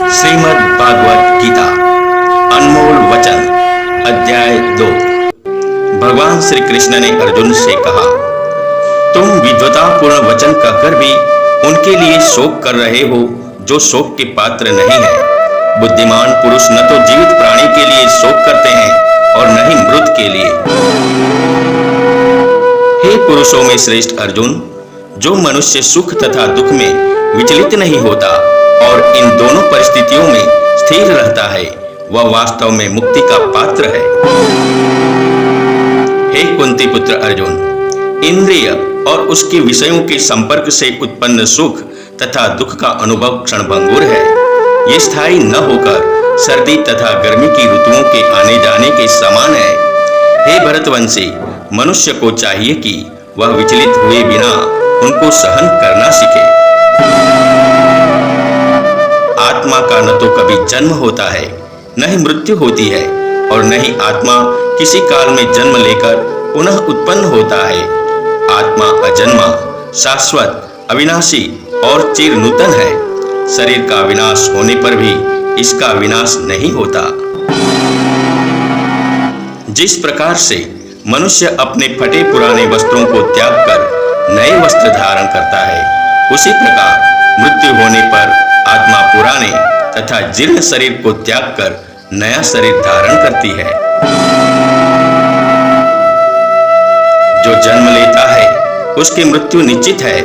श्रीमद् भागवत गीता अनमोल वचन अध्याय 2। भगवान श्री कृष्ण ने अर्जुन से कहा, तुम विद्वतापूर्ण वचन कहकर भी उनके लिए शोक कर रहे हो जो शोक के पात्र नहीं है। बुद्धिमान पुरुष न तो जीवित प्राणी के लिए शोक करते हैं और न ही मृत के लिए। हे पुरुषों में श्रेष्ठ अर्जुन, जो मनुष्य सुख तथा दुख में विचलित नहीं होता और इन दोनों परिस्थितियों में स्थिर रहता है, वह वास्तव में मुक्ति का पात्र है। हे कुंती पुत्र अर्जुन, इंद्रिय और उसके विषयों के संपर्क से उत्पन्न सुख तथा दुख का अनुभव क्षणभंगुर है। ये स्थायी न होकर सर्दी तथा गर्मी की ऋतुओं के आने जाने के समान है। हे भरतवंशी, मनुष्य को चाहिए कि वह विचलित हुए बिना उनको सहन करना सीखे। आत्मा का न तो कभी जन्म होता है, न ही मृत्यु होती है, और न ही आत्मा किसी काल में जन्म लेकर पुनः उत्पन्न होता है। आत्मा अजन्मा, शाश्वत, अविनाशी और चिर नूतन है। शरीर का विनाश होने पर भी इसका विनाश नहीं होता। जिस प्रकार से मनुष्य अपने फटे पुराने वस्त्रों को त्याग कर नए वस्त्र धारण करता है, उसी प्रकार मृत्यु होने पर आत्मा पुराने तथा जीर्ण शरीर को त्याग कर नया शरीर धारण करती है। जो जन्म लेता है उसकी मृत्यु निश्चित है,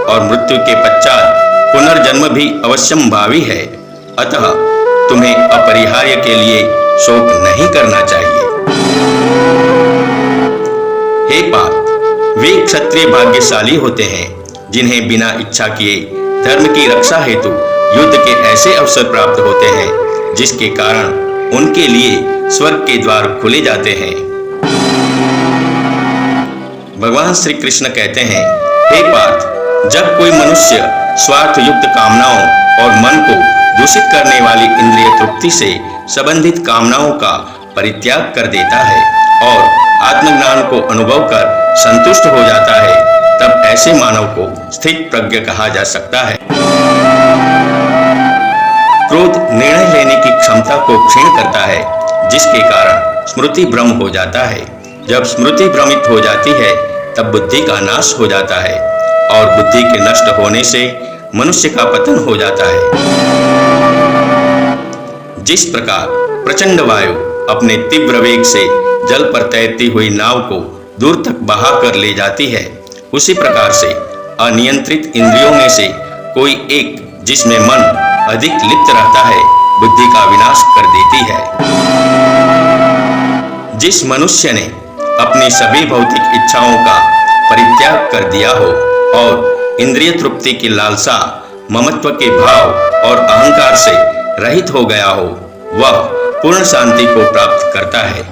और मृत्यु के पश्चात पुनर्जन्म भी अवश्यंभावी है। अतः तुम्हें अपरिहार्य के लिए शोक नहीं करना चाहिए। हे पार्थ, वे क्षत्रिय भाग्यशाली होते हैं जिन्हें बिना इच्छा किए धर्म की रक्षा हेतु युद्ध के ऐसे अवसर प्राप्त होते हैं जिसके कारण उनके लिए स्वर्ग के द्वार खुले जाते हैं। भगवान श्री कृष्ण कहते हैं, हे पार्थ, जब कोई मनुष्य स्वार्थ युक्त कामनाओं और मन को दूषित करने वाली इंद्रिय तृप्ति से संबंधित कामनाओं का परित्याग कर देता है और आत्मज्ञान को अनुभव कर संतुष्ट हो जाता है, तब ऐसे मानव को स्थित प्रज्ञ कहा जा सकता है। क्रोध निर्णय लेने की क्षमता को क्षीण करता है, जिसके कारण स्मृति भ्रम हो जाता है। जब स्मृति भ्रमित हो जाती है तब बुद्धि का नाश हो जाता है, और बुद्धि के नष्ट होने से मनुष्य का पतन हो जाता है। जिस प्रकार प्रचंड वायु अपने तीव्र वेग से जल पर तैरती हुई नाव को दूर तक बहा कर ले जाती है, उसी प्रकार से अनियंत्रित इंद्रियों में से कोई एक, जिसमें मन अधिक लिप्त रहता है, बुद्धि का विनाश कर देती है। जिस मनुष्य ने अपनी सभी भौतिक इच्छाओं का परित्याग कर दिया हो और इंद्रिय तृप्ति की लालसा, ममत्व के भाव और अहंकार से रहित हो गया हो, वह पूर्ण शांति को प्राप्त करता है।